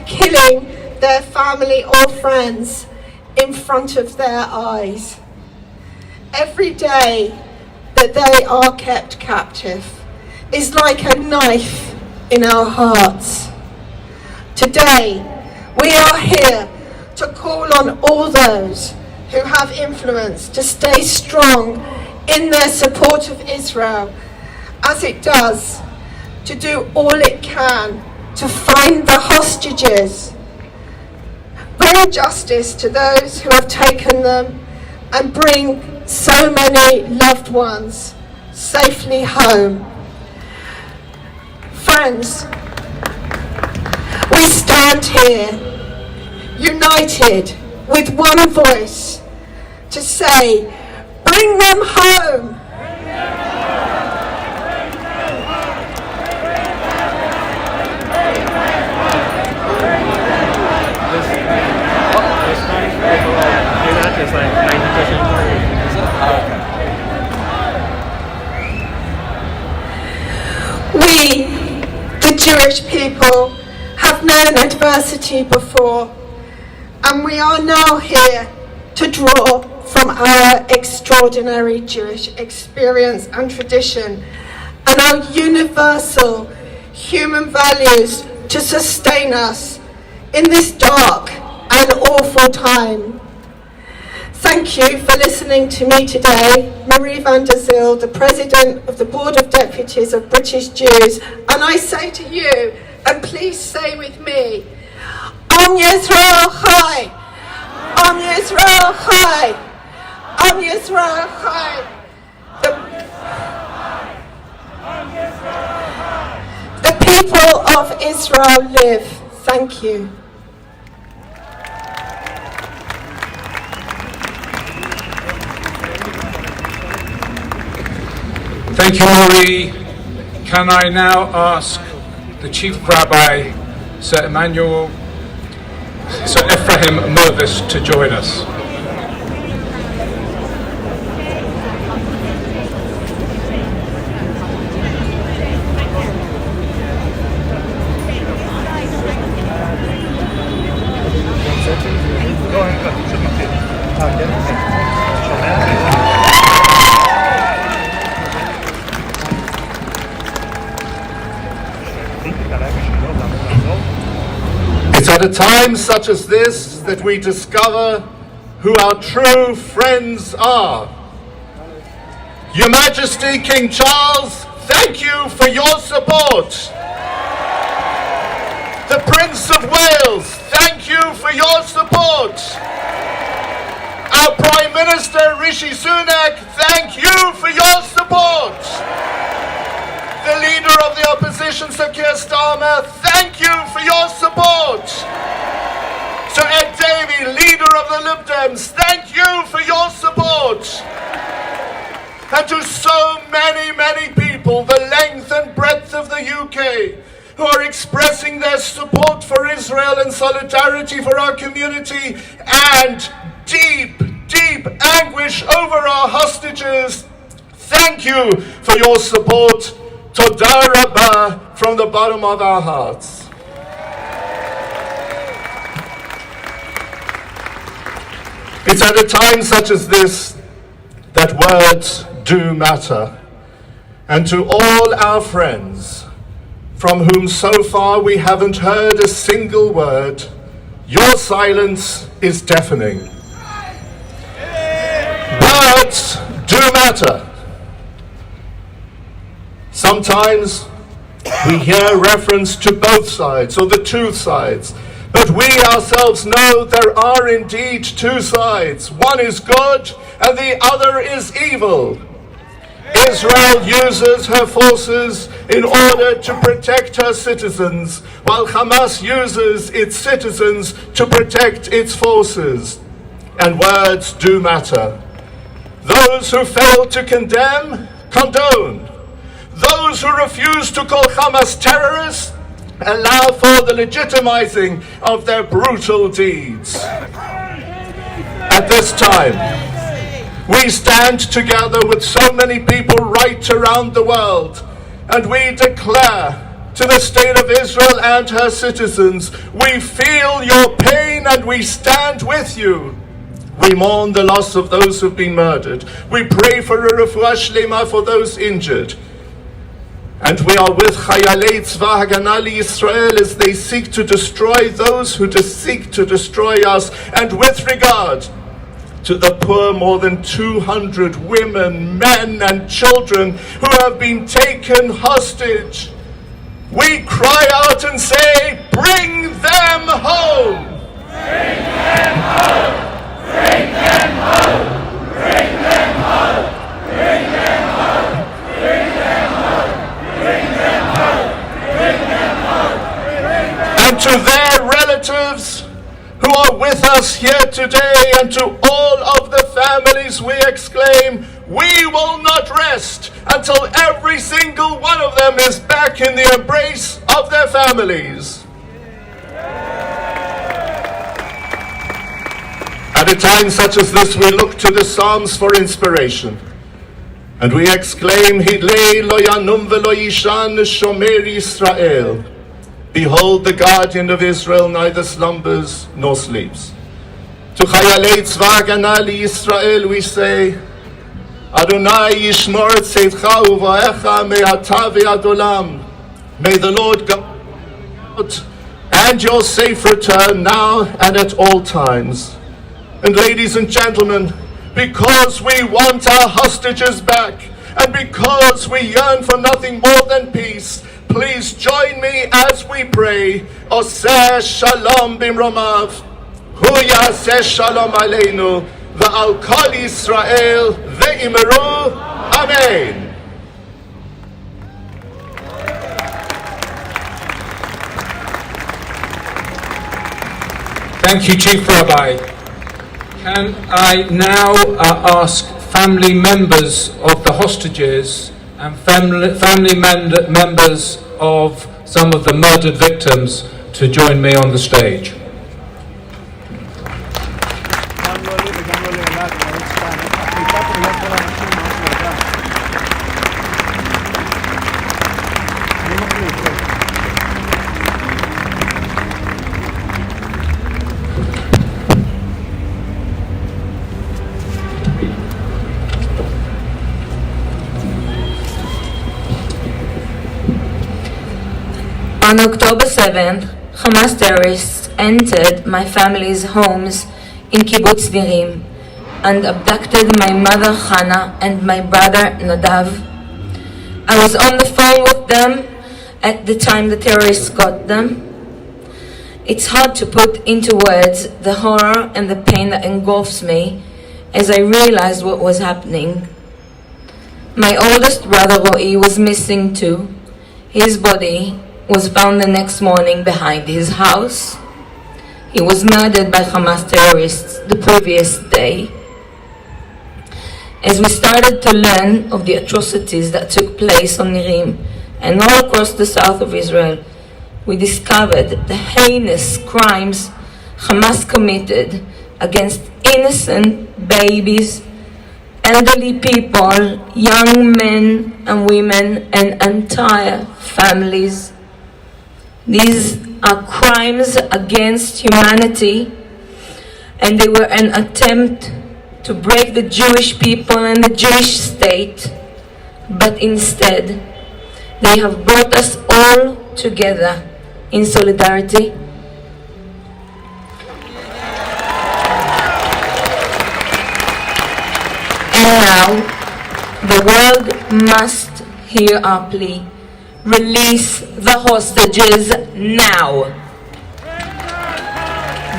killing their family or friends in front of their eyes. Every day that they are kept captive is like a knife in our hearts. Today, we are here to call on all those who have influence to stay strong in their support of Israel, as it does, to do all it can to find the hostages, bring justice to those who have taken them, and bring so many loved ones safely home. Friends, we stand here united with one voice to say, bring them home. We, the Jewish people, have known adversity before, and we are now here to draw from our extraordinary Jewish experience and tradition and our universal human values to sustain us in this dark and awful time. Thank you for listening to me today, Marie van der Zyl, the President of the Board of Deputies of British Jews, and I say to you, and please say with me, Am Yisrael Chai! Am Yisrael Chai! Am Yisrael Chai! The people of Israel live. Thank you. Thank you, Marie. Can I now ask the Chief Rabbi, Sir Ephraim Mervis, to join us? It's at a time such as this that we discover who our true friends are. Your Majesty, King Charles, thank you for your support. The Prince of Wales, thank you for your support. Our Prime Minister, Rishi Sunak, thank you for your support. The Leader of the Opposition, Sir Keir Starmer, thank you for your support. Sir Ed Davey, Leader of the Lib Dems, thank you for your support. And to so many, many people, the length and breadth of the UK, who are expressing their support for Israel and solidarity for our community, and deep, deep anguish over our hostages, thank you for your support. Toda Rabbah from the bottom of our hearts. It's at a time such as this that words do matter. And to all our friends, from whom so far we haven't heard a single word, your silence is deafening. Words do matter. Sometimes we hear reference to both sides or the two sides, but we ourselves know there are indeed two sides. One is good and the other is evil. Israel uses her forces in order to protect her citizens, while Hamas uses its citizens to protect its forces. And words do matter. Those who fail to condemn, condone. Those who refuse to call Hamas terrorists allow for the legitimizing of their brutal deeds. At this time, we stand together with so many people right around the world, and we declare to the state of Israel and her citizens. We feel your pain and we stand with you. We mourn the loss of those who've been murdered. We pray for a refuah shlema for those injured. And we are with Chayalei Tzva Hagana Yisrael as they seek to destroy those who seek to destroy us. And with regard to the poor, more than 200 women, men and children who have been taken hostage, we cry out and say, bring them home! Bring them home! Bring them home! Bring them home! Bring them home! Bring them home! Bring them home! Bring them home! And to their relatives who are with us here today, and to all of the families, we exclaim, we will not rest until every single one of them is back in the embrace of their families. At a time such as this, we look to the Psalms for inspiration. And we exclaim, Hidlei lo yanum velo yishan shomer Yisrael. Behold, the guardian of Israel neither slumbers nor sleeps. To Chayalei Tzva Hagana Yisrael we say, Adonai yishmor tzeitcha uvaecha me'ata ve'ad olam. May the Lord guard and your safe return now and at all times. And ladies and gentlemen, because we want our hostages back, and because we yearn for nothing more than peace, please join me as we pray, Oseh Shalom Bimromav, Hu Yaseh Shalom Aleinu, Ve'al Kol Yisrael, Ve'imeru, Amen. Thank you, Chief Rabbi. Can I now ask family members of the hostages and family members of some of the murdered victims to join me on the stage? On October 7th, Hamas terrorists entered my family's homes in Kibbutz Nirim and abducted my mother Hannah and my brother Nadav. I was on the phone with them at the time the terrorists got them. It's hard to put into words the horror and the pain that engulfs me as I realized what was happening. My oldest brother Ro'i was missing too. His body was found the next morning behind his house. He was murdered by Hamas terrorists the previous day. As we started to learn of the atrocities that took place on Nirim and all across the south of Israel, we discovered the heinous crimes Hamas committed against innocent babies, elderly people, young men and women, and entire families. These are crimes against humanity, and they were an attempt to break the Jewish people and the Jewish state, but instead, they have brought us all together in solidarity. And now, the world must hear our plea. Release the hostages now.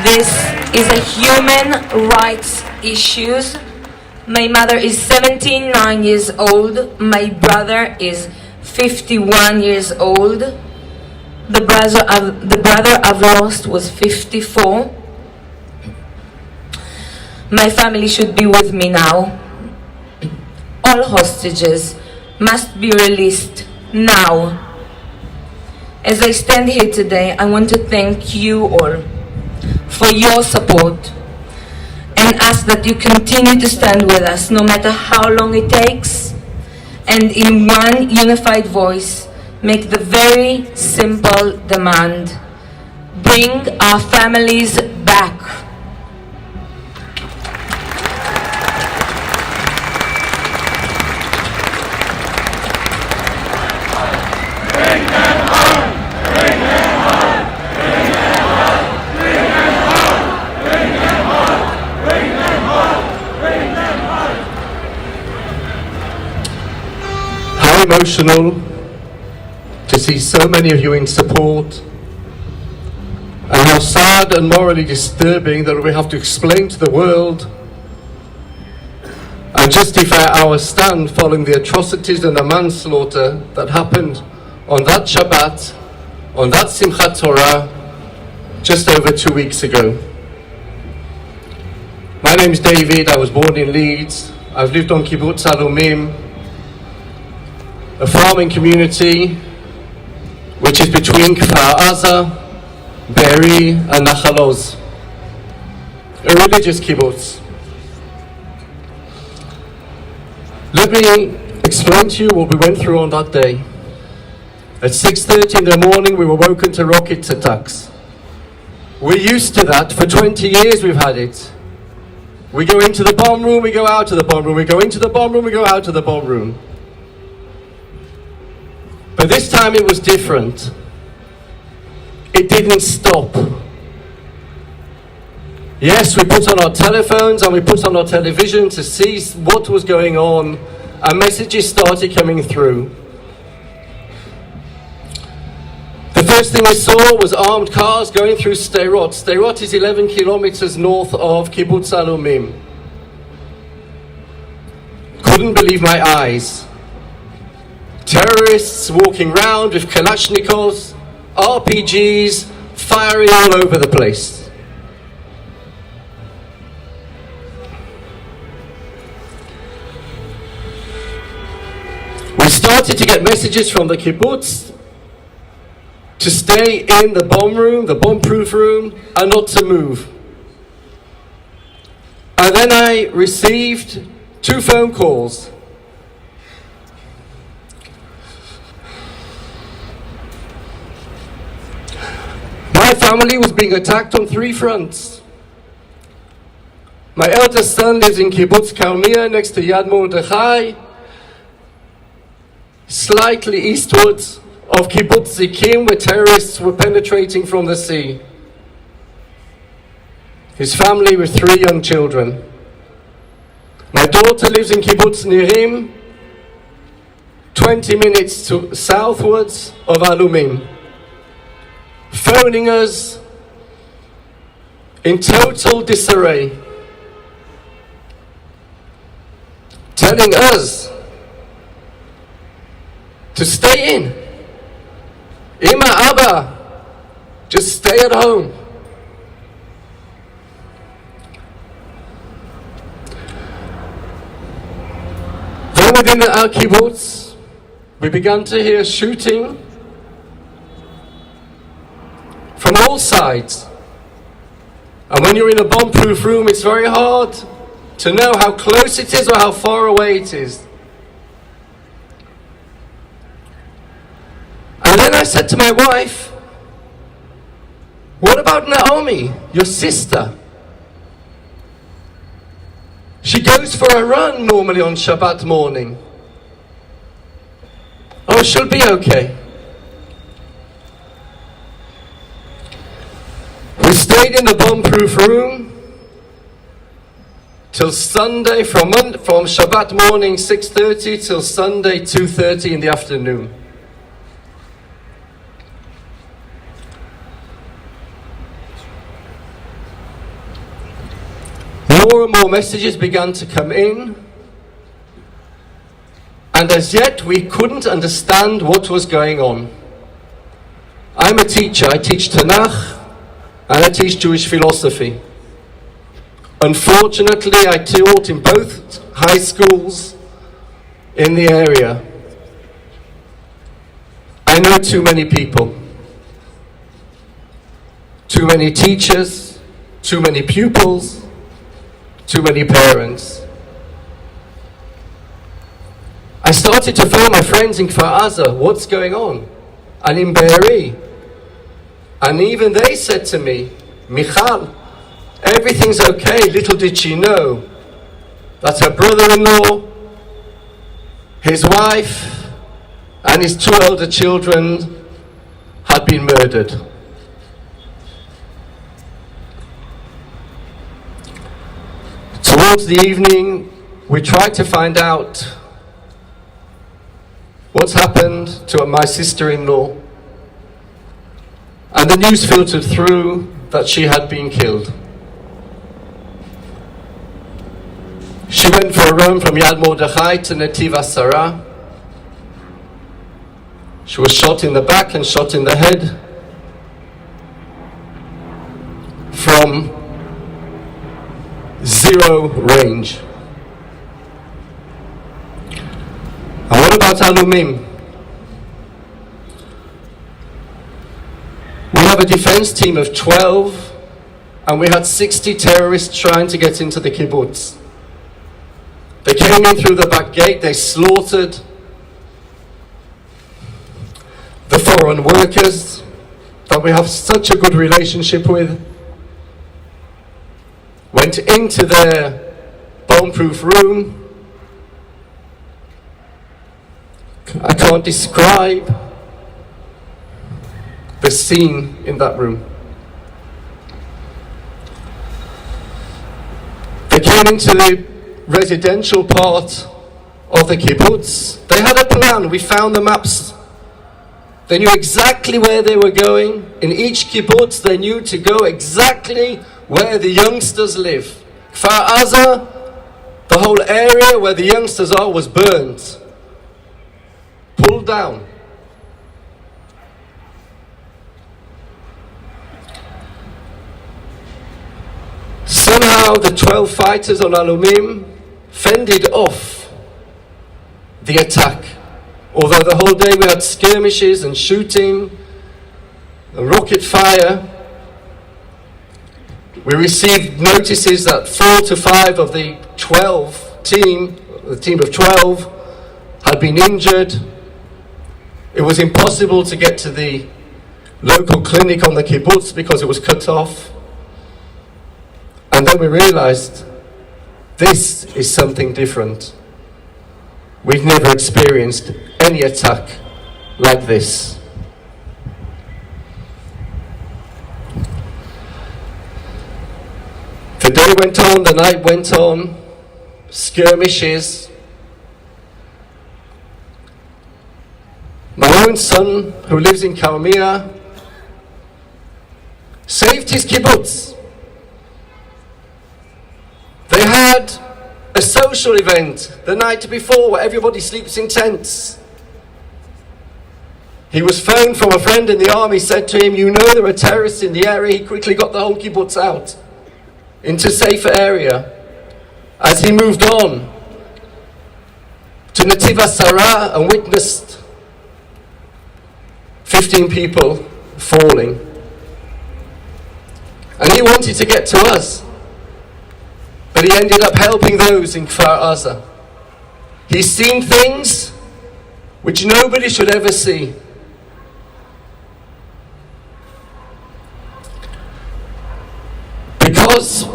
This is a human rights issue. My mother is 79 years old. My brother is 51 years old. The brother I've lost was 54. My family should be with me now. All hostages must be released now. As I stand here today, I want to thank you all for your support and ask that you continue to stand with us no matter how long it takes, and in one unified voice make the very simple demand: bring our families back. How emotional to see so many of you in support, and how sad and morally disturbing that we have to explain to the world and justify our stand following the atrocities and the manslaughter that happened on that Shabbat, on that Simchat Torah, just over 2 weeks ago. My name's David. I was born in Leeds. I've lived on Kibbutz Alumim, a farming community which is between Kfar Aza, Be'eri and Nachal Oz, a religious kibbutz. Let me explain to you what we went through on that day. At 6:30 in the morning we were woken to rocket attacks. We're used to that. For 20 years we've had it. We go into the bomb room, we go out of the bomb room, we go into the bomb room, we go out of the bomb room. But this time it was different. It didn't stop. Yes, we put on our telephones and we put on our television to see what was going on, and messages started coming through. The first thing we saw was armed cars going through Sderot. Sderot is 11 kilometers north of Kibbutz Alumim. Couldn't believe my eyes. Terrorists walking around with Kalashnikovs, RPGs, firing all over the place. We started to get messages from the kibbutz to stay in the bomb room, the bomb-proof room, and not to move. And then I received 2 phone calls. My family was being attacked on 3 fronts. My eldest son lives in Kibbutz Karmia next to Yad Mordechai, slightly eastwards of Kibbutz Zikim, where terrorists were penetrating from the sea. His family with 3 young children. My daughter lives in Kibbutz Nirim, 20 minutes southwards of Alumim. Phoning us in total disarray, telling us to stay in. Ima, Abba, just stay at home. Then within our kibbutz, we began to hear shooting from all sides. And when you're in a bomb-proof room, it's very hard to know how close it is or how far away it is. And then I said to my wife, what about Naomi, your sister? She goes for a run normally on Shabbat morning. Oh, she'll be okay. We stayed in the bomb-proof room till Sunday, from Shabbat morning 6:30 till Sunday 2:30 in the afternoon. More and more messages began to come in, and as yet we couldn't understand what was going on. I'm a teacher. I teach Tanakh and I teach Jewish philosophy. Unfortunately, I taught in both high schools in the area. I know too many people, too many teachers, too many pupils, too many parents. I started to phone my friends in Kfar Aza. What's going on? and in Be'eri. And even they said to me, Michal, everything's okay. Little did she know that her brother-in-law, his wife, and his 2 elder children had been murdered. Towards the evening, we tried to find out what's happened to my sister-in-law, and the news filtered through that she had been killed. She went for a run from Yad Mordechai to Netiv Asara. She was shot in the back and shot in the head from 0 range. And what about Alumim? We have a defense team of 12, and we had 60 terrorists trying to get into the kibbutz. They came in through the back gate, they slaughtered the foreign workers that we have such a good relationship with, went into their bomb-proof room. I can't describe the scene in that room. They came into the residential part of the kibbutz. They had a plan. We found the maps. They knew exactly where they were going. In each kibbutz, they knew to go exactly where the youngsters live. Kfar Aza, the whole area where the youngsters are, was burnt, pulled down. Somehow the 12 fighters on Alumim fended off the attack. Although the whole day we had skirmishes and shooting and rocket fire, we received notices that 4 to 5 of the team of 12, had been injured. It was impossible to get to the local clinic on the kibbutz because it was cut off. And then we realized this is something different. We've never experienced any attack like this. The day went on, the night went on, skirmishes. My own son, who lives in Karmia, saved his kibbutz. They had a social event the night before where everybody sleeps in tents. He was phoned from a friend in the army, said to him, "You know there are terrorists in the area." He quickly got the whole kibbutz out into a safer area. As he moved on to Netiv Asara and witnessed 15 people falling. And he wanted to get to us, but he ended up helping those in Kfar Aza. He's seen things which nobody should ever see. Because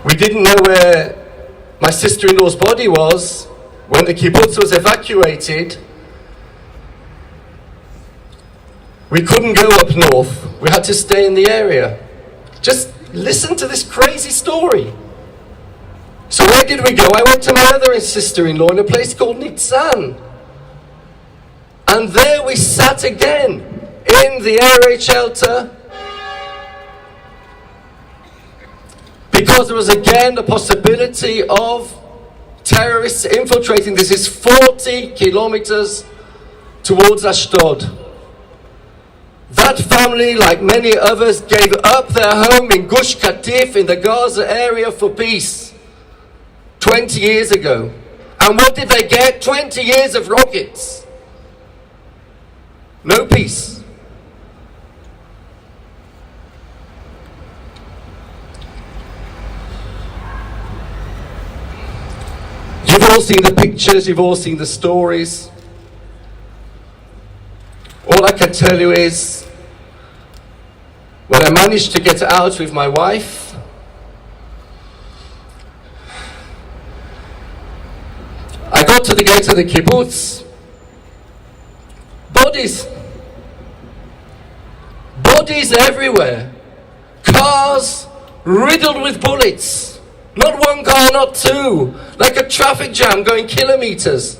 we didn't know where my sister-in-law's body was when the kibbutz was evacuated, we couldn't go up north. We had to stay in the area. Just listen to this crazy story. So where did we go? I went to my other sister-in-law in a place called Nitzan. And there we sat again in the air raid shelter, because there was again the possibility of terrorists infiltrating. This is 40 kilometers towards Ashdod. That family, like many others, gave up their home in Gush Katif in the Gaza area for peace 20 years ago. And what did they get? 20 years of rockets. No peace. You've all seen the pictures, you've all seen the stories. All I can tell you is, when I managed to get out with my wife, I got to the gate of the kibbutz. Bodies everywhere. Cars riddled with bullets. Not one car, not two. Like a traffic jam going kilometers.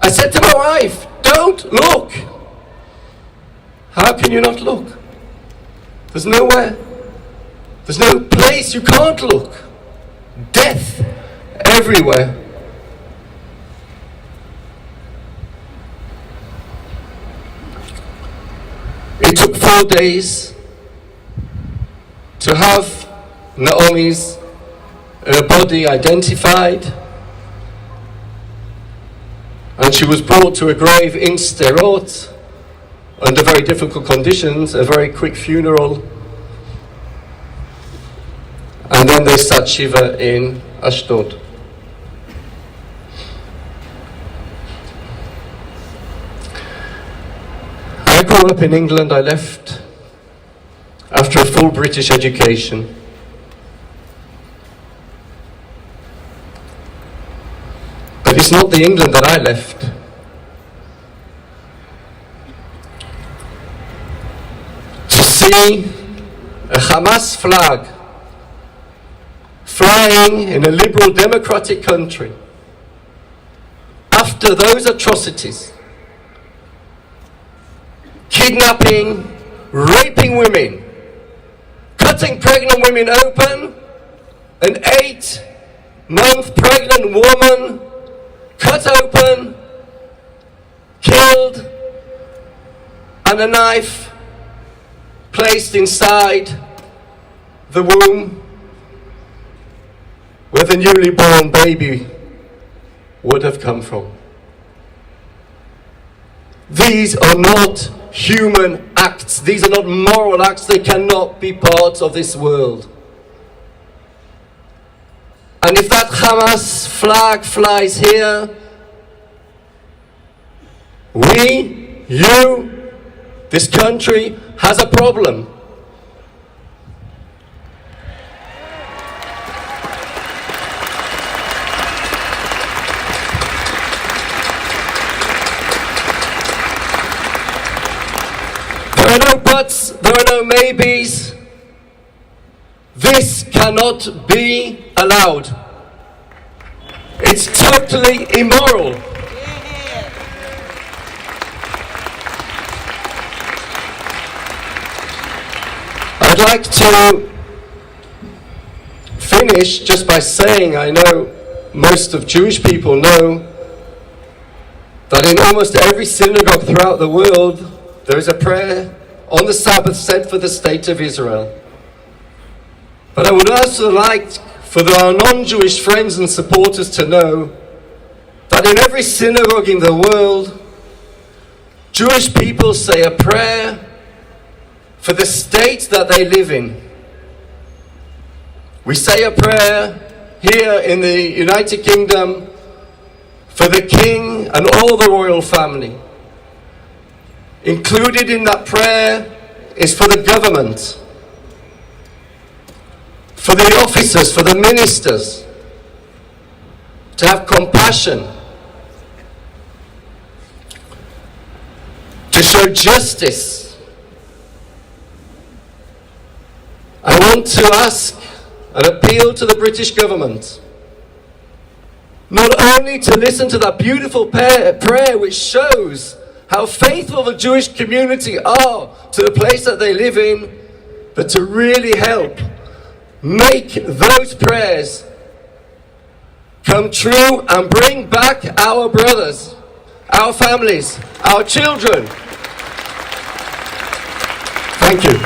I said to my wife, don't look. How can you not look? There's nowhere. There's no place you can't look. Death everywhere. It took 4 days to have Naomi's body identified, and she was brought to a grave in Sderot under very difficult conditions, a very quick funeral, and then they sat Shiva in Ashdod. I grew up in England. I left after a full British education. But it's not the England that I left. To see a Hamas flag flying in a liberal democratic country after those atrocities, kidnapping, raping women, cutting pregnant women open, an 8-month pregnant woman cut open, killed, and a knife placed inside the womb where the newly born baby would have come from. These are not human acts. These are not moral acts. They cannot be part of this world. And if that Hamas flag flies here, this country has a problem. There are no buts, there are no maybes. This cannot be allowed. It's totally immoral. I'd like to finish just by saying, I know most of Jewish people know that in almost every synagogue throughout the world there is a prayer on the Sabbath said for the state of Israel. But I would also like for our non-Jewish friends and supporters to know that in every synagogue in the world, Jewish people say a prayer for the state that they live in. We say a prayer here in the United Kingdom for the king and all the royal family. Included in that prayer is for the government, for the officers, for the ministers, to have compassion, to show justice. I want to ask and appeal to the British government not only to listen to that beautiful prayer which shows how faithful the Jewish community are to the place that they live in, but to really help make those prayers come true and bring back our brothers, our families, our children. Thank you.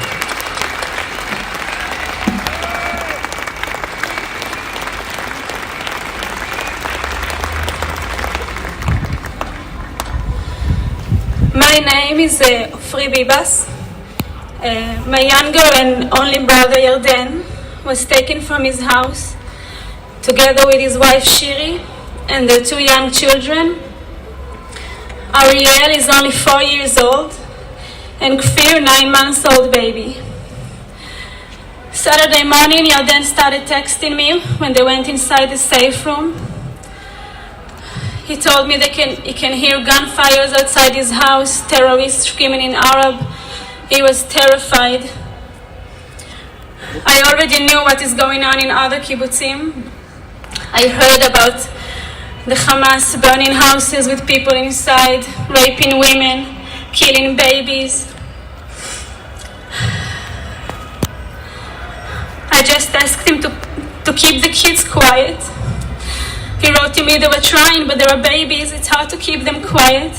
My name is Ofri Bibas. My younger and only brother Yarden was taken from his house together with his wife Shiri and their 2 young children Ariel is only 4 years old, and Kfir 9 months old baby. Saturday morning, Yarden started texting me when they went inside the safe room. He told me he can hear gunfires outside his house, terrorists screaming in Arab. He was terrified. I already knew what is going on in other kibbutzim. I heard about the Hamas burning houses with people inside, raping women, killing babies. I just asked him to keep the kids quiet. He wrote to me they were trying, but they were babies. It's hard to keep them quiet.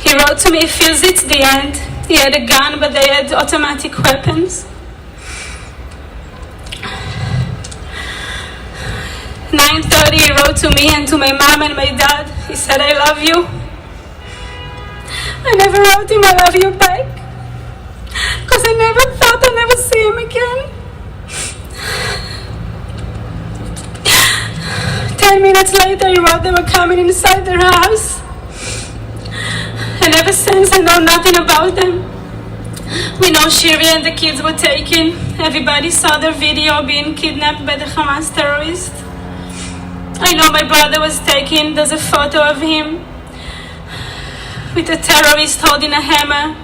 He wrote to me he feels it's the end. He had a gun, but they had automatic weapons. 9:30, he wrote to me and to my mom and my dad. He said, I love you. I never wrote him I love you back, because I never thought I'd never see him again. 10 minutes later, he wrote they were coming inside their house. And ever since, I know nothing about them. We know Shiri and the kids were taken. Everybody saw their video being kidnapped by the Hamas terrorists. I know my brother was taken. There's a photo of him with a terrorist holding a hammer,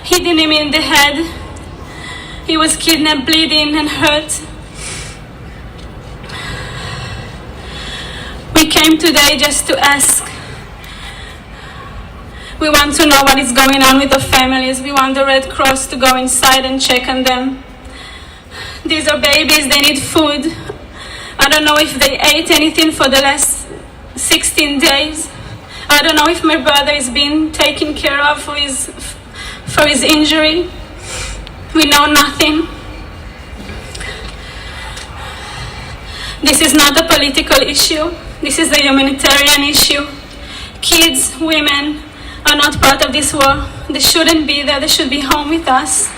hitting him in the head. He was kidnapped, bleeding and hurt. We came today just to ask. We want to know what is going on with the families. We want the Red Cross to go inside and check on them. These are babies, they need food. I don't know if they ate anything for the last 16 days. I don't know if my brother is being taken care of for his injury. We know nothing. This is not a political issue. This is a humanitarian issue. Kids, women are not part of this war. They shouldn't be there. They should be home with us.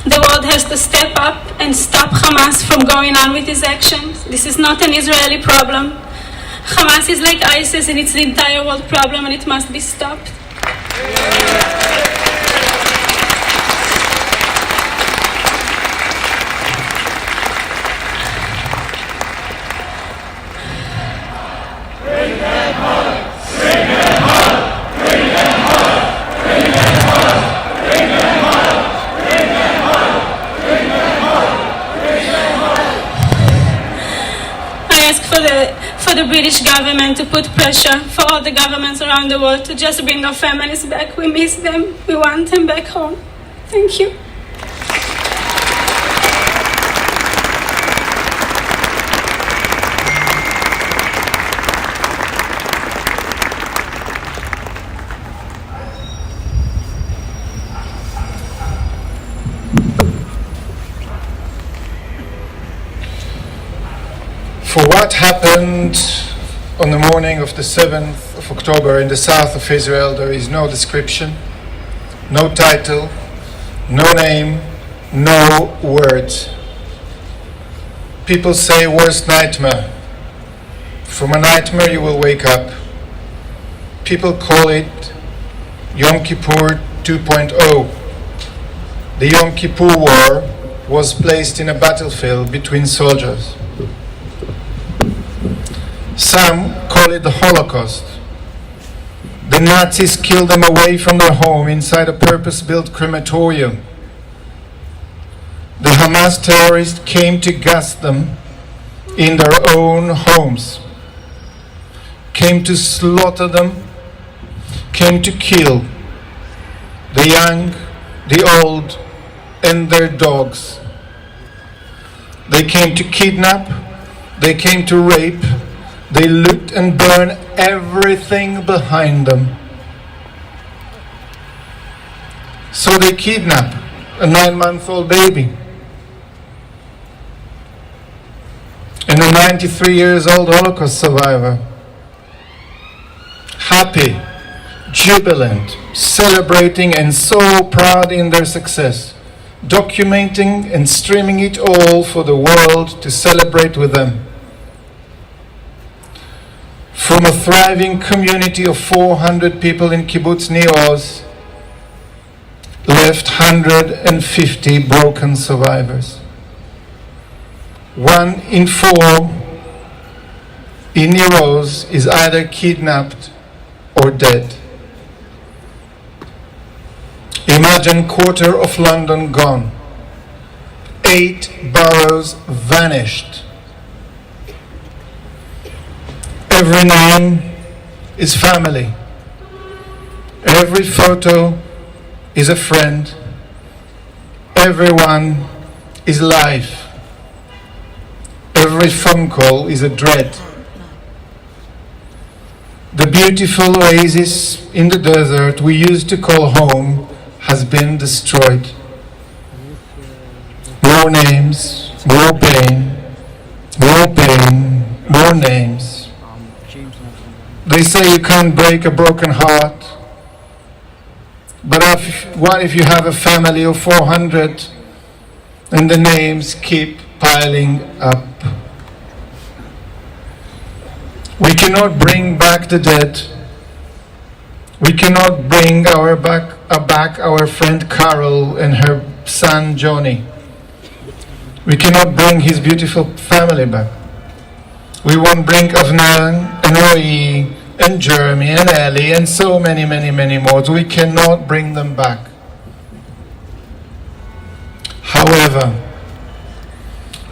The world has to step up and stop Hamas from going on with his actions. This is not an Israeli problem. Hamas is like ISIS and it's the entire world problem, and it must be stopped. For the British government to put pressure for all the governments around the world to just bring our families back. We miss them. We want them back home. Thank you. For what happened on the morning of the 7th of October in the south of Israel, there is no description, no title, no name, no words. People say worst nightmare. From a nightmare you will wake up. People call it Yom Kippur 2.0. The Yom Kippur War was placed in a battlefield between soldiers. Some call it the Holocaust. The Nazis killed them away from their home inside a purpose-built crematorium. The Hamas terrorists came to gas them in their own homes, came to slaughter them, came to kill the young, the old, and their dogs. They came to kidnap, they came to rape, they loot and burn everything behind them. So they kidnap a 9-month-old baby and a 93-year-old Holocaust survivor, happy jubilant, celebrating and so proud in their success, documenting and streaming it all for the world to celebrate with them. From a thriving community of 400 people in Kibbutz Nir Oz, left 150 broken survivors. 1 in 4 in Nir Oz is either kidnapped or dead. Imagine quarter of London gone. 8 boroughs vanished. Every name is family. Every photo is a friend. Everyone is life. Every phone call is a dread. The beautiful oasis in the desert we used to call home has been destroyed. More names, more pain, more names. They say you can't break a broken heart, but what if you have a family of 400 and the names keep piling up? We cannot bring back the dead. We cannot bring back our friend Carol and her son Johnny. We cannot bring his beautiful family back. We won't bring Avnan and Roy and Jeremy and Ellie and so many more. We cannot bring them back. However,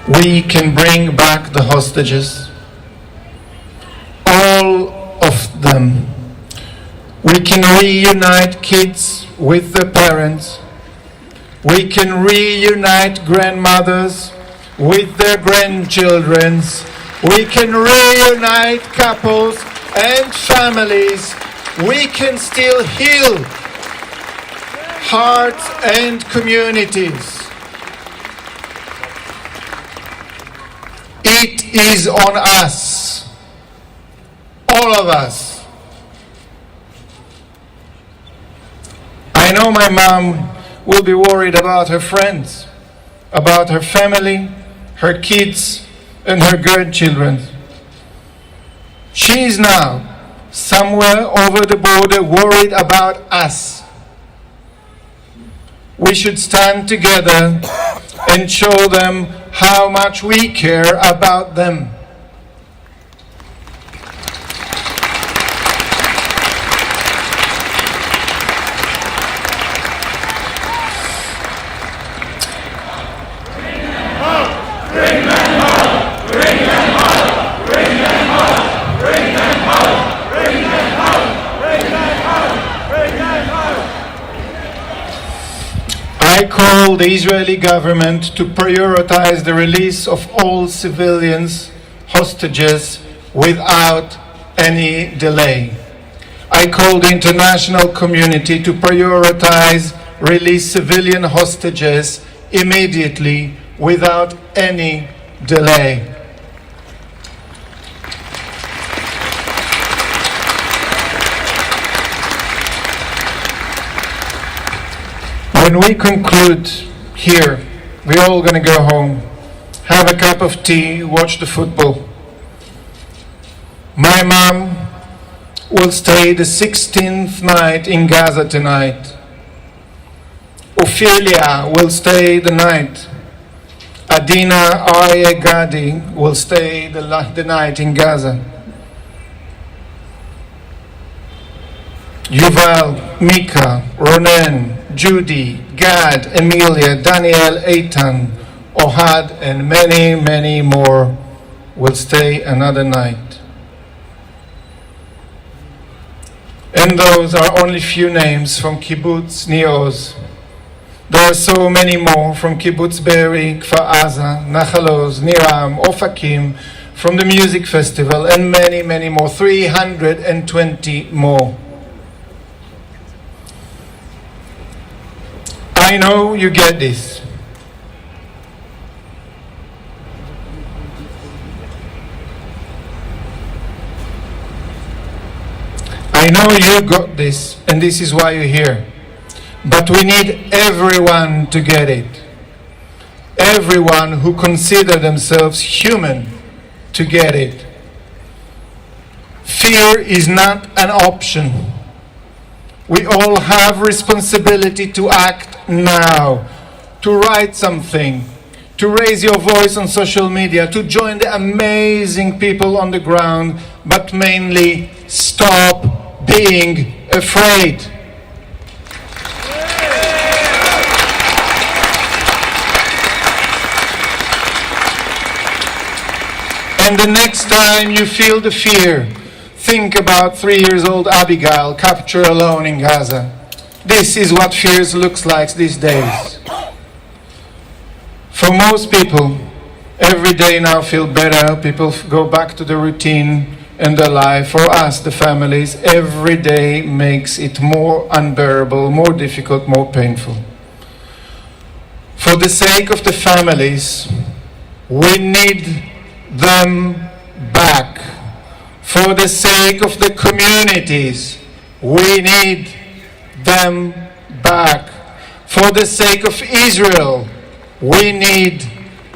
we can bring back the hostages. All of them. We can reunite kids with their parents. We can reunite grandmothers with their grandchildren. We can reunite couples and families. We can still heal hearts and communities. It is on us, all of us. I know my mom will be worried about her friends, about her family, her kids, and her grandchildren. She is now somewhere over the border worried about us. We should stand together and show them how much we care about them. I call the Israeli government to prioritize the release of all civilians, hostages, without any delay. I call the international community to prioritize release civilian hostages immediately, without any delay. When we conclude here, we're all going to go home, have a cup of tea, watch the football. My mom will stay the 16th night in Gaza tonight. Ophelia will stay the night. Adina Arye Gadi will stay the night in Gaza. Yuval, Mika, Ronen, Judy, Gad, Emilia, Daniel, Eitan, Ohad, and many more will stay another night. And those are only few names from Kibbutz Nir Oz. There are so many more from Kibbutz Be'eri, Kfar Aza, Nachal Oz, Niram, Ofakim, from the music festival, and many more, 320 more. I know you get this. I know you got this, and this is why you're here. But we need everyone to get it. Everyone who consider themselves human to get it. Fear is not an option. We all have responsibility to act now, to write something, to raise your voice on social media, to join the amazing people on the ground, but mainly stop being afraid. And the next time you feel the fear, think about 3-year-old Abigail captured alone in Gaza. This is what fear looks like these days. For most people, every day now feel better. People go back to the routine and their life. For us, the families, every day makes it more unbearable, more difficult, more painful. For the sake of the families, we need them back. For the sake of the communities, we need them back. For the sake of Israel, we need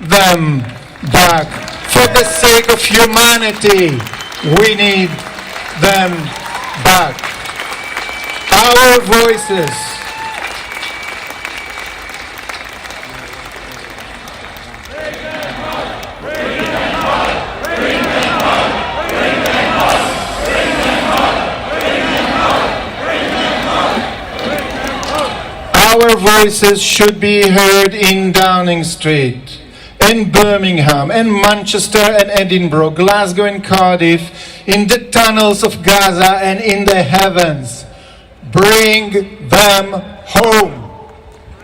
them back. For the sake of humanity, we need them back. Our voices should be heard in Downing Street, in Birmingham, in Manchester and Edinburgh, Glasgow and Cardiff, in the tunnels of Gaza and in the heavens. Bring them home.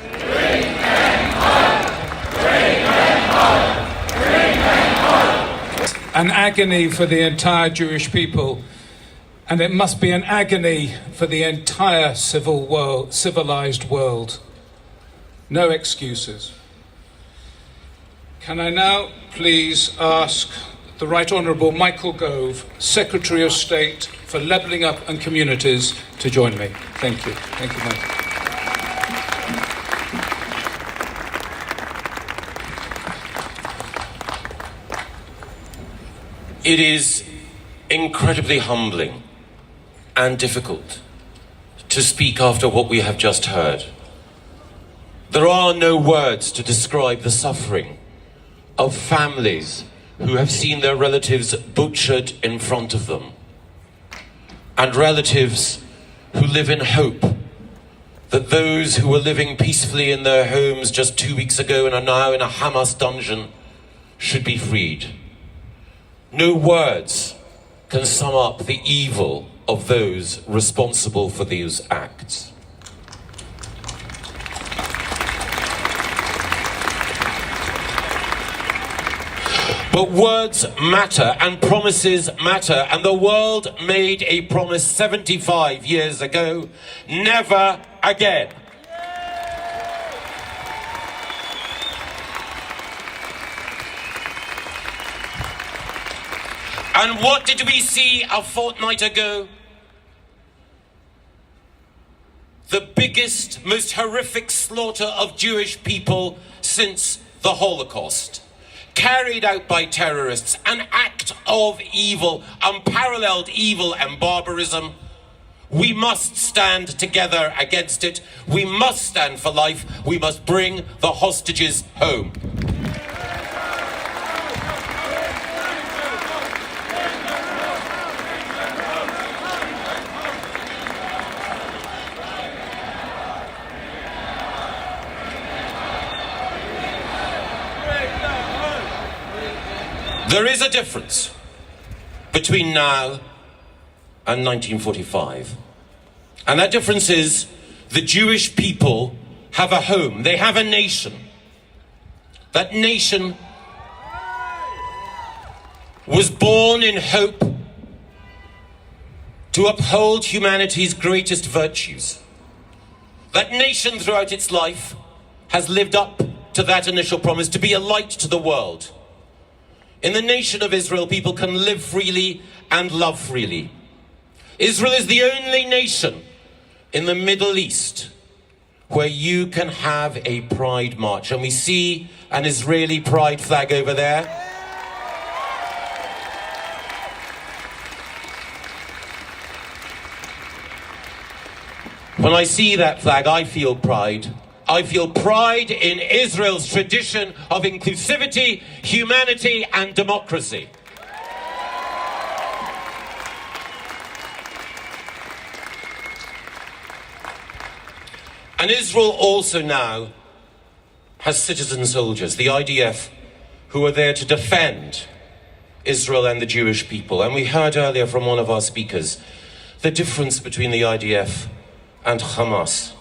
Bring them home. Bring them home. Bring them home. An agony for the entire Jewish people, and it must be an agony for the entire civilized world. No excuses. Can I now please ask the Right Honourable Michael Gove, Secretary of State for Levelling Up and Communities, to join me. Thank you. Thank you, Michael. It is incredibly humbling and difficult to speak after what we have just heard. There are no words to describe the suffering of families who have seen their relatives butchered in front of them, and relatives who live in hope that those who were living peacefully in their homes just 2 weeks ago and are now in a Hamas dungeon should be freed. No words can sum up the evil of those responsible for these acts. But words matter and promises matter, and the world made a promise 75 years ago: never again. And what did we see a fortnight ago? The biggest, most horrific slaughter of Jewish people since the Holocaust, carried out by terrorists, an act of evil, unparalleled evil and barbarism. We must stand together against it. We must stand for life. We must bring the hostages home. There is a difference between now and 1945. And that difference is the Jewish people have a home. They have a nation. That nation was born in hope to uphold humanity's greatest virtues. That nation throughout its life has lived up to that initial promise to be a light to the world. In the nation of Israel, people can live freely and love freely. Israel is the only nation in the Middle East where you can have a pride march. And we see an Israeli pride flag over there. When I see that flag, I feel pride. I feel pride in Israel's tradition of inclusivity, humanity, and democracy. And Israel also now has citizen soldiers, the IDF, who are there to defend Israel and the Jewish people. And we heard earlier from one of our speakers the difference between the IDF and Hamas.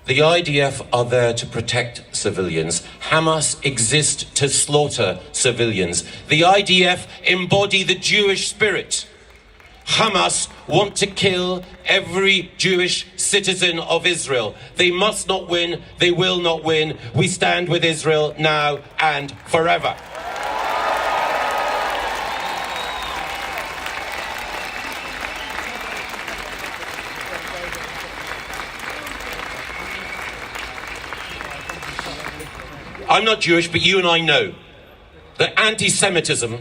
The IDF are there to protect civilians. Hamas exist to slaughter civilians. The IDF embody the Jewish spirit. Hamas want to kill every Jewish citizen of Israel. They must not win. They will not win. We stand with Israel now and forever. I'm not Jewish, but you and I know that anti-Semitism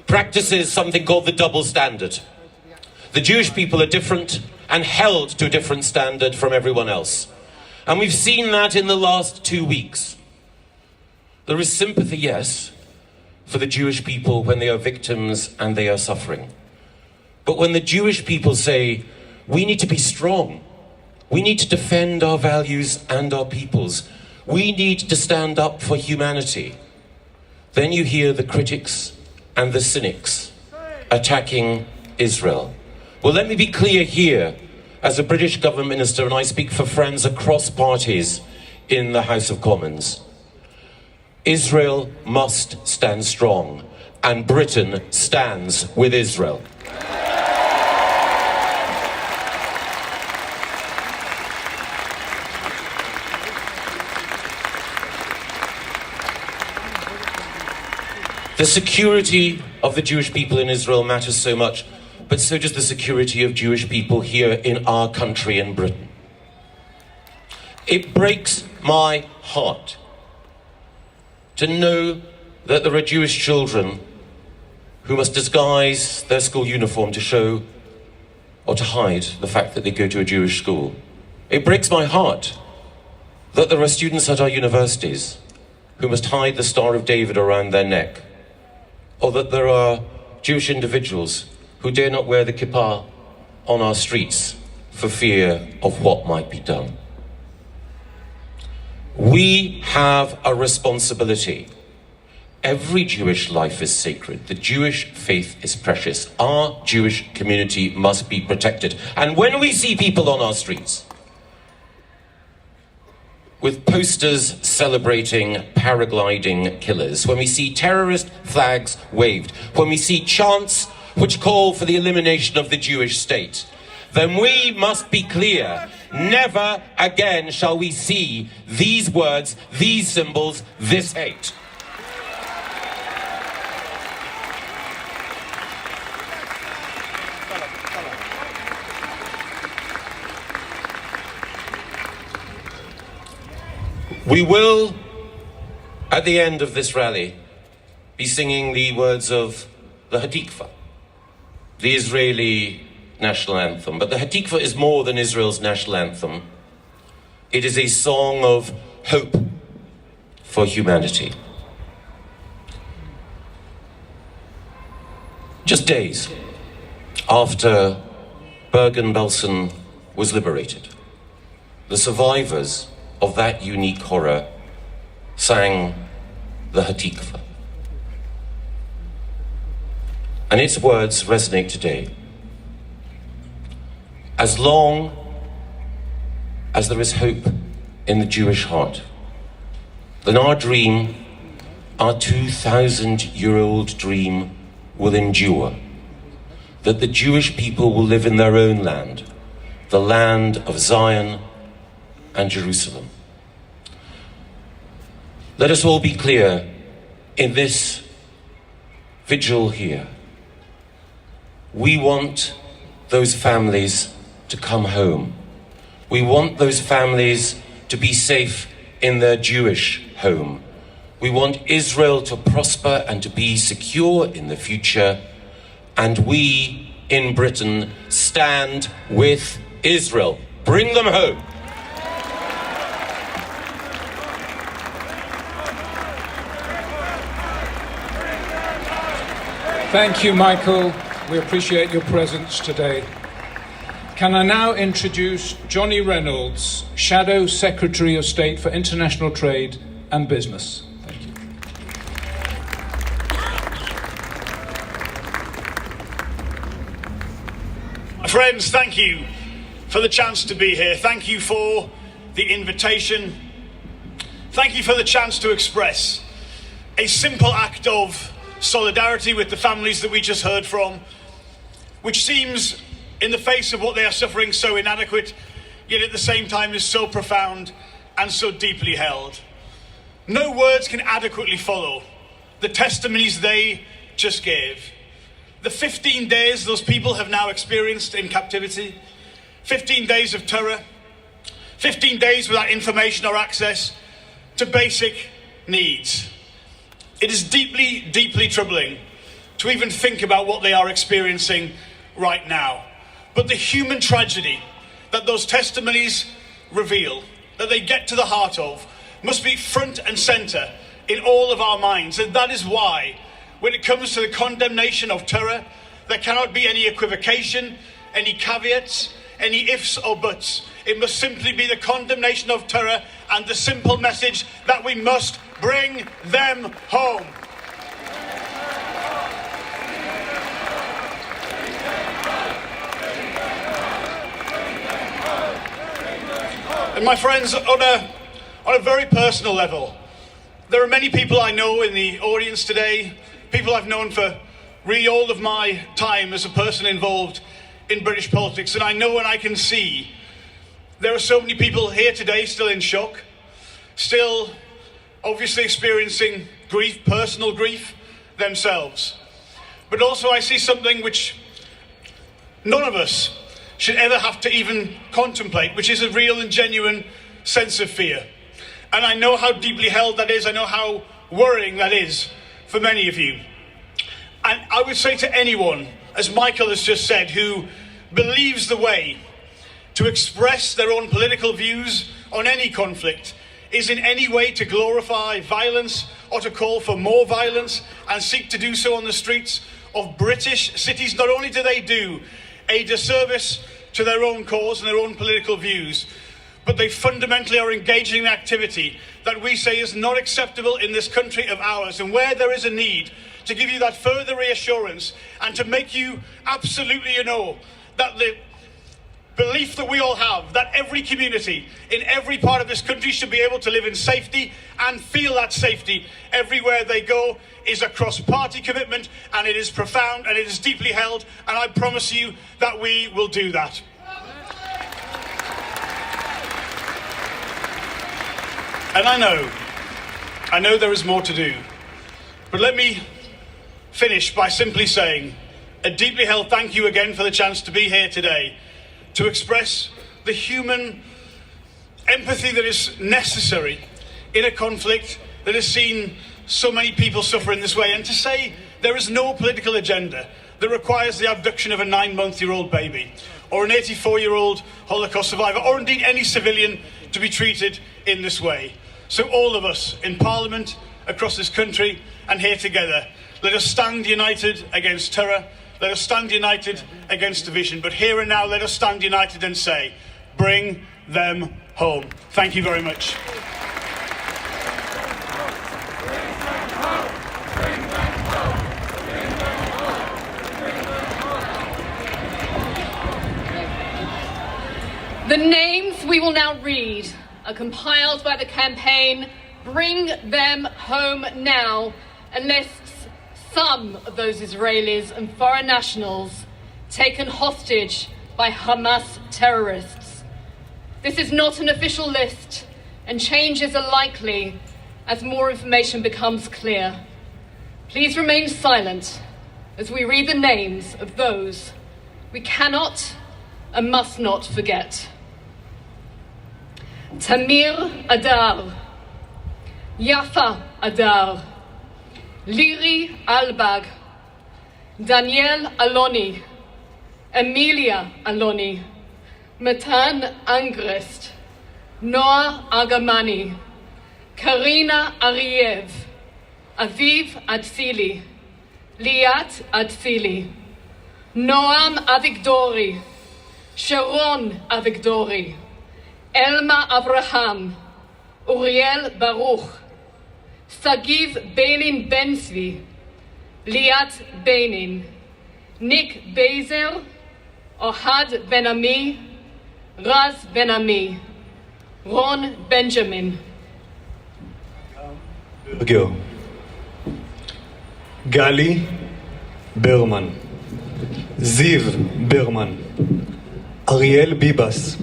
practices something called the double standard. The Jewish people are different and held to a different standard from everyone else. And we've seen that in the last 2 weeks. There is sympathy, yes, for the Jewish people when they are victims and they are suffering. But when the Jewish people say, we need to be strong, we need to defend our values and our peoples, we need to stand up for humanity, then you hear the critics and the cynics attacking Israel. Well, let me be clear here, as a British government minister, and I speak for friends across parties in the House of Commons. Israel must stand strong, and Britain stands with Israel. The security of the Jewish people in Israel matters so much, but so does the security of Jewish people here in our country in Britain. It breaks my heart to know that there are Jewish children who must disguise their school uniform to show or to hide the fact that they go to a Jewish school. It breaks my heart that there are students at our universities who must hide the Star of David around their neck, or that there are Jewish individuals who dare not wear the kippah on our streets for fear of what might be done. We have a responsibility. Every Jewish life is sacred. The Jewish faith is precious. Our Jewish community must be protected. And when we see people on our streets with posters celebrating paragliding killers, when we see terrorist flags waved, when we see chants which call for the elimination of the Jewish state, then we must be clear. Never again shall we see these words, these symbols, this hate. We will, at the end of this rally, be singing the words of the Hatikva, the Israeli national anthem. But the Hatikva is more than Israel's national anthem. It is a song of hope for humanity. Just days after Bergen-Belsen was liberated, the survivors of that unique horror sang the Hatikva. And its words resonate today. As long as there is hope in the Jewish heart, then our dream, our 2,000-year-old dream, will endure. That the Jewish people will live in their own land, the land of Zion and Jerusalem. Let us all be clear in this vigil here. We want those families to come home. We want those families to be safe in their Jewish home. We want Israel to prosper and to be secure in the future. And we in Britain stand with Israel. Bring them home. Thank you, Michael. We appreciate your presence today. Can I now introduce Johnny Reynolds, Shadow Secretary of State for International Trade and Business. Thank you. Friends, thank you for the chance to be here. Thank you for the invitation. Thank you for the chance to express a simple act of solidarity with the families that we just heard from, which seems, in the face of what they are suffering, so inadequate, yet at the same time is so profound and so deeply held. No words can adequately follow the testimonies they just gave. The 15 days those people have now experienced in captivity, 15 days of terror, 15 days without information or access to basic needs. It is deeply, deeply troubling to even think about what they are experiencing right now. But the human tragedy that those testimonies reveal, that they get to the heart of, must be front and centre in all of our minds. And that is why, when it comes to the condemnation of terror, there cannot be any equivocation, any caveats, any ifs or buts. It must simply be the condemnation of terror and the simple message that we must bring them home. And my friends, on a very personal level, there are many people I know in the audience today, people I've known for really all of my time as a person involved in British politics, and I know and I can see there are so many people here today still in shock, still obviously experiencing grief, personal grief themselves. But also I see something which none of us should ever have to even contemplate, which is a real and genuine sense of fear. And I know how deeply held that is. I know how worrying that is for many of you. And I would say to anyone, as Michael has just said, who believes the way to express their own political views on any conflict is in any way to glorify violence or to call for more violence and seek to do so on the streets of British cities, not only do they do a disservice to their own cause and their own political views, but they fundamentally are engaging in activity that we say is not acceptable in this country of ours. And where there is a need to give you that further reassurance and to make you absolutely know that the belief that we all have, that every community in every part of this country should be able to live in safety and feel that safety everywhere they go, is a cross-party commitment, and it is profound and it is deeply held, and I promise you that we will do that. And I know there is more to do, but let me finish by simply saying a deeply held thank you again for the chance to be here today, to express the human empathy that is necessary in a conflict that has seen so many people suffer in this way, and to say there is no political agenda that requires the abduction of a 9-month-old baby or an 84-year-old Holocaust survivor, or indeed any civilian, to be treated in this way. So all of us in Parliament, across this country and here together, let us stand united against terror, let us stand united against division, but here and now let us stand united and say, bring them home. Thank you very much. The names we will now read are compiled by the campaign Bring Them Home Now, and lists some of those Israelis and foreign nationals taken hostage by Hamas terrorists. This is not an official list, and changes are likely as more information becomes clear. Please remain silent as we read the names of those we cannot and must not forget. Tamir Adar, Yafa Adar, Liri Albag, Daniel Aloni, Emilia Aloni, Matan Angrest, Noah Agamani, Karina Ariev, Aviv Adsili, Liat Adsili, Noam Avigdori, Sharon Avigdori, Elma Abraham, Uriel Baruch, Sagiv Benin Benzvi, Liat Benin, Nick Bezer, Ohad Ben-Ami, Raz Ben-Ami, Ron Benjamin. Berger, Gali Berman, Ziv Berman, Ariel Bibas,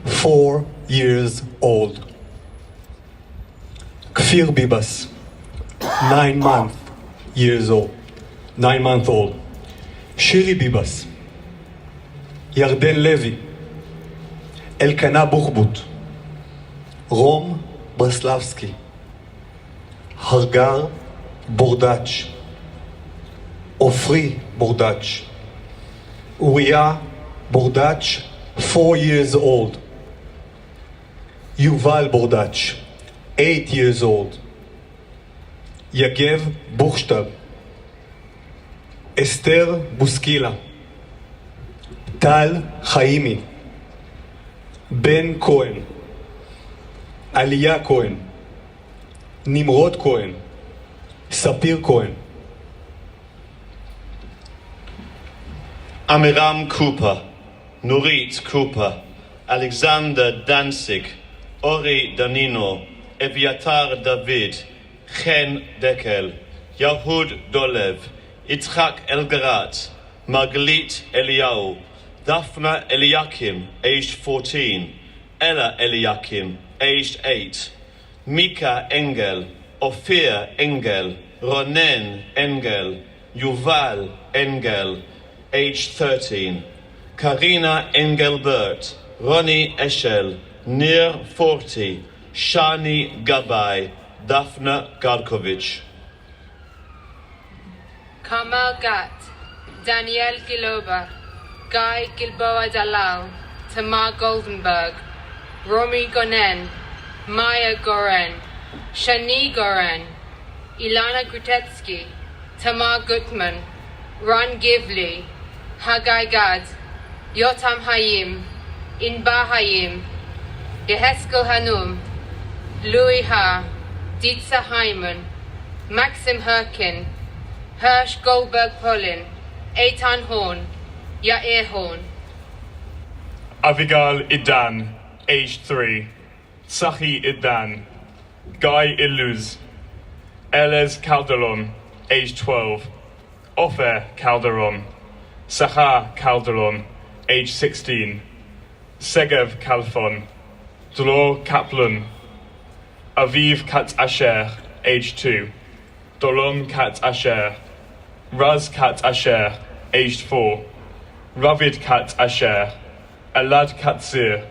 4 years old. Kfir Bibas, 9 month old. Shiri Bibas, Yarden Levi, Elkana Bukhbut, Rom Breslavsky, Hargar Bordach, Ofri Bordach, Uriah Bordach, 4 years old. Yuval Bordach, 8 years old. Yagev Buchstab, Esther Buskila, Tal Chaimi, Ben Cohen, Aliyah Cohen, Nimrod Cohen, Sapir Cohen. Amiram Cooper, Nurit Cooper, Alexander Danzig, Ori Danino, Eviatar David, Chen Dekel, Yahud Dolev, Yitzchak Elgarat, Margalit Eliyahu, Daphna Eliakim, aged 14, Ella Eliakim, aged 8, Mika Engel, Ophir Engel, Ronen Engel, Yuval Engel, aged 13, Karina Engelbert, Ronnie Eschel, Nir 40, Shani Gabay, Daphna Garkovich. Kamal Gat, Daniel Giloba, Guy Gilboa Dalal, Tamar Goldenberg, Romy Gonen, Maya Goren, Shani Goren, Ilana Grutetsky, Tamar Gutman, Ron Givley, Haggai Gad, Yotam Hayim, Inba Hayim, Yeheskel Hanum, Louis Ha, Dietza Hyman, Maxim Herkin, Hirsch Goldberg Polin, Eitan Horn, Yair Horn. Avigal Idan, aged 3, Sahi Idan, Guy Iluz, Elez Calderon, aged 12, Ofer Calderon, Sachar Calderon, aged 16, Segev Kalfon, Dolor Kaplan, Aviv Katz Asher, aged 2, Dolom Katz Asher, Raz Katz Asher, aged 4, Ravid Katz Asher, Elad Katzir,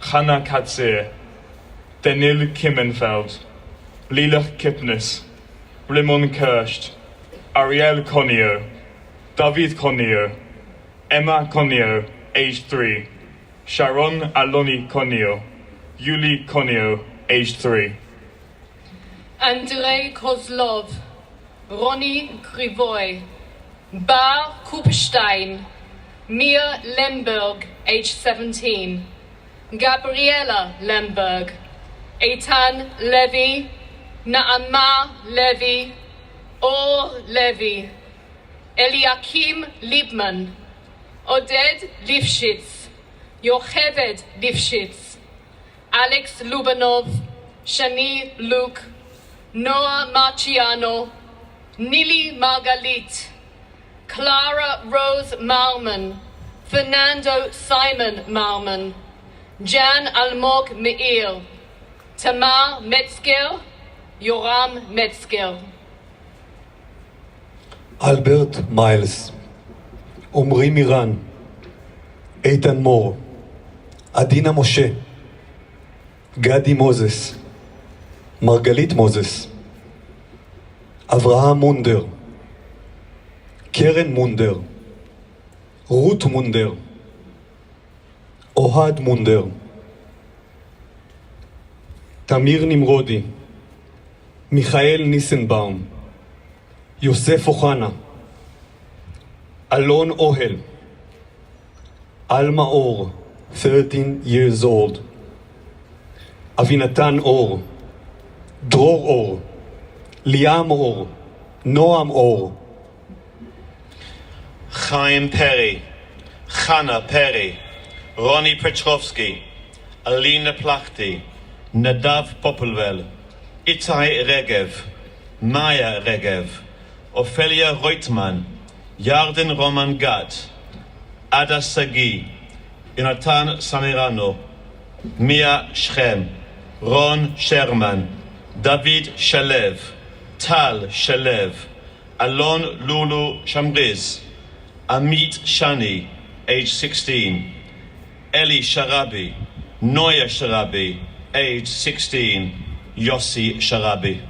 Chana Katzir, Denil Kimmenfeld, Lilach Kipnis, Rimon Kirst, Ariel Conio, David Conio, Emma Conio, aged 3, Sharon Aloni Conio, Yuli Conio, aged 3. Andrei Kozlov, Ronnie Krivoy, Bar Kupstein, Mia Lemberg, aged 17, Gabriela Lemberg, Eitan Levy, Naama Levy, Or Levy, Eliakim Liebman, Oded Lifshitz, Yocheved Lifshitz, Alex Lubanov, Shani Luke, Noah Marciano, Nili Margalit, Clara Rose Marman, Fernando Simon Marman, Jan Almog Meir, Tamar Metzger, Yoram Metzger. Albert Miles, Omri Miran, איתן מור, עדינה משה, גדי מוזס, מרגלית מוזס, אברהם מונדר, קרן מונדר, רות מונדר, אוהד מונדר, תמיר נמרודי, מיכאל ניסנבאום, יוסף אוחנה, אלון אוהל, אלמה אור, 13 years old, אבינתן אור, דרור אור, ליאם אור, נועם אור, Chaim Perry, Chana Perry, Ronnie Petrovsky, Alina Plachty, Nadav Popelvel, Itai Regev, Maya Regev, Ophelia Reutmann, Yarden Roman Gat, Ada Sagi, Jonathan Samirano, Mia Shrem, Ron Sherman, David Shalev, Tal Shalev, Alon Lulu Shamriz, Amit Shani, age 16, Eli Sharabi, Noya Sharabi, age 16, Yossi Sharabi.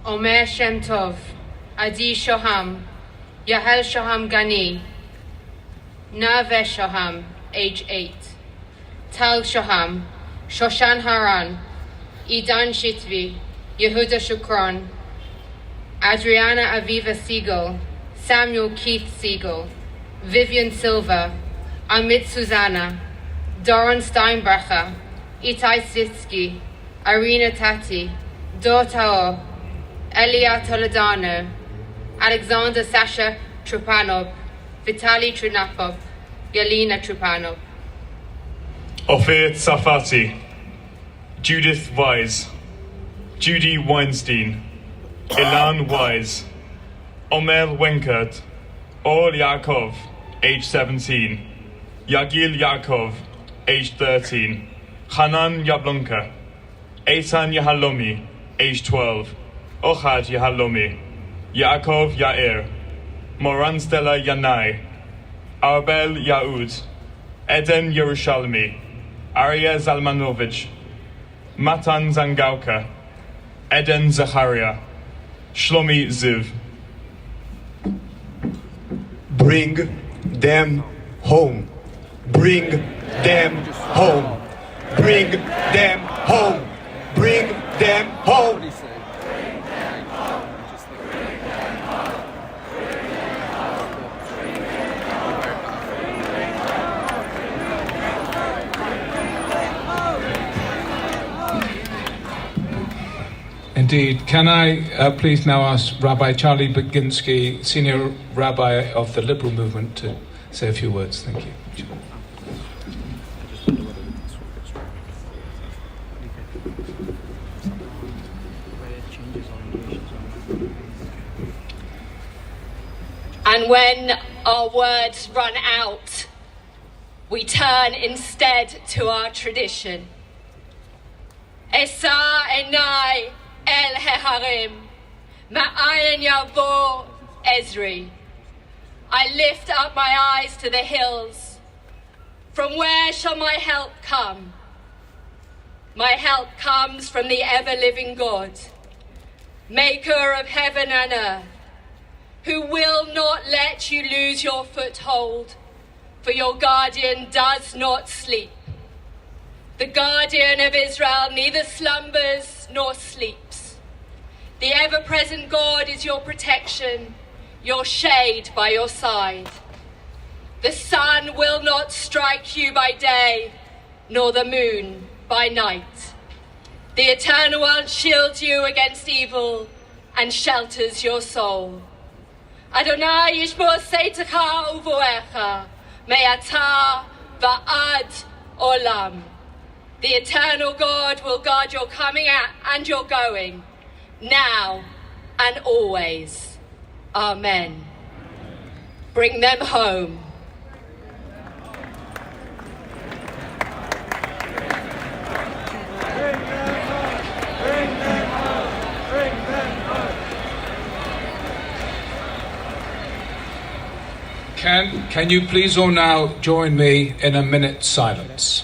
Omer Shem Tov, Adi Shoham, Yahel Shoham Gani, Nave Shoham, age 8, Tal Shoham, Shoshan Haran, Idan Shitvi, Yehuda Shukron, Adriana Aviva Siegel, Samuel Keith Siegel, Vivian Silva, Amit Susanna, Doron Steinbrecher, Itai Sitsky, Irina Tati, Dor Taor, Elia Toledano, Alexander Sasha Trupanov, Vitali Trunapov, Yelena Trupanov. Ophir Safati, Judith Wise, Judy Weinstein, Ilan Wise, Omer Wenkert, Or Yaakov, age 17, Yagil Yaakov, age 13, Hanan Yablonka, Eitan Yahalomi, age 12, Ohad Yahalomi, Yaakov Yair, Moran Stella Yanai, Arbel Yaud, Eden Yerushalmi, Arya Zalmanovich, Matan Zangauka, Eden Zacharia, Shlomi Ziv. Bring them home. Bring them home. Bring them home. Bring them home. Indeed. Can I please now ask Rabbi Charlie Baginski, Senior Rabbi of the Liberal Movement, to say a few words. Thank you. And when our words run out, we turn instead to our tradition. Esa enai el heharim, ma'ayin yavo Ezri. I lift up my eyes to the hills. From where shall my help come? My help comes from the ever-living God, maker of heaven and earth, who will not let you lose your foothold, for your guardian does not sleep. The guardian of Israel neither slumbers nor sleeps. The ever-present God is your protection, your shade by your side. The sun will not strike you by day, nor the moon by night. The Eternal One shields you against evil and shelters your soul. Adonai yishmor seitecha uvoecha, me'ata va'ad olam. The eternal God will guard your coming out and your going, now and always. Amen. Bring them home. Can you please all now join me in a minute's silence?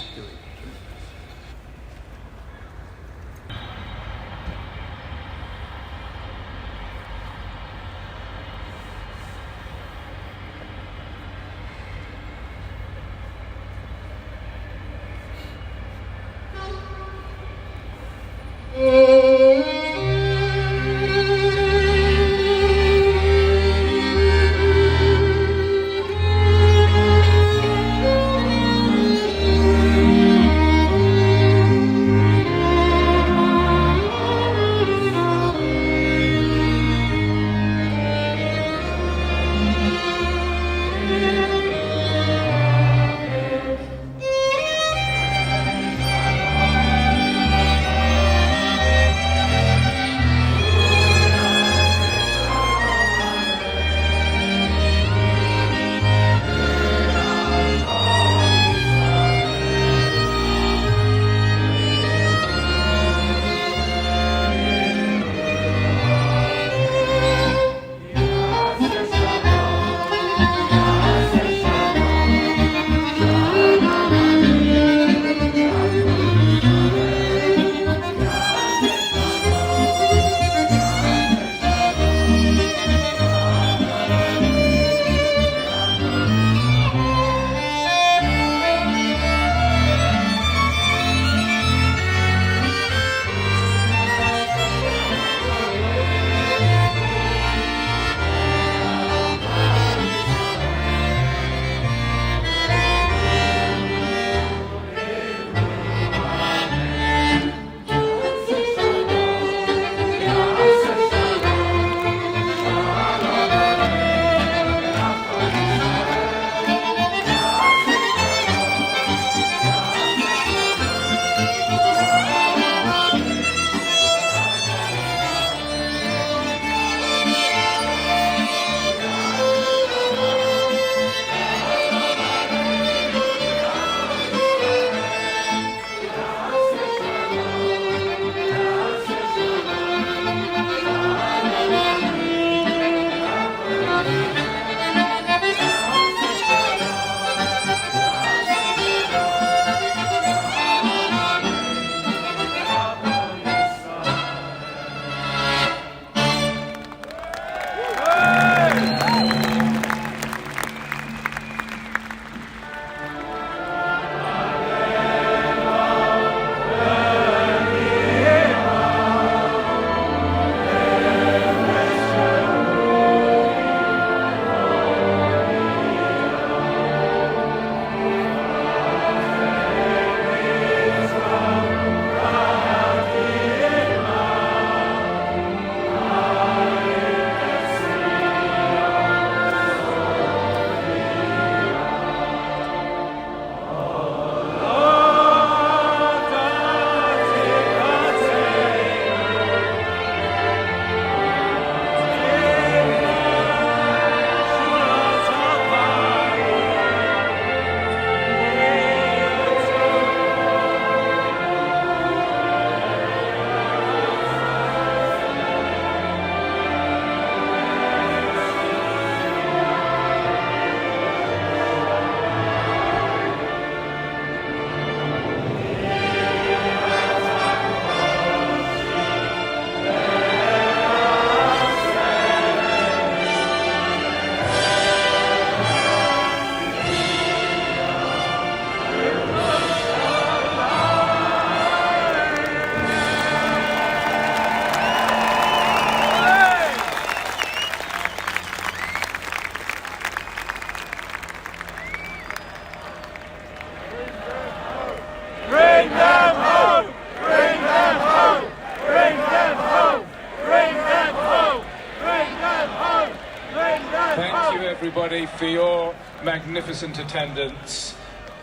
everybody for your magnificent attendance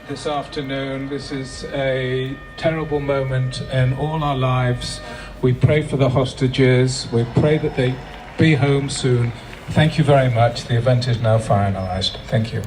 this afternoon. This is a terrible moment in all our lives. We pray for the hostages. We pray that they be home soon. Thank you very much. The event is now finalized. Thank you.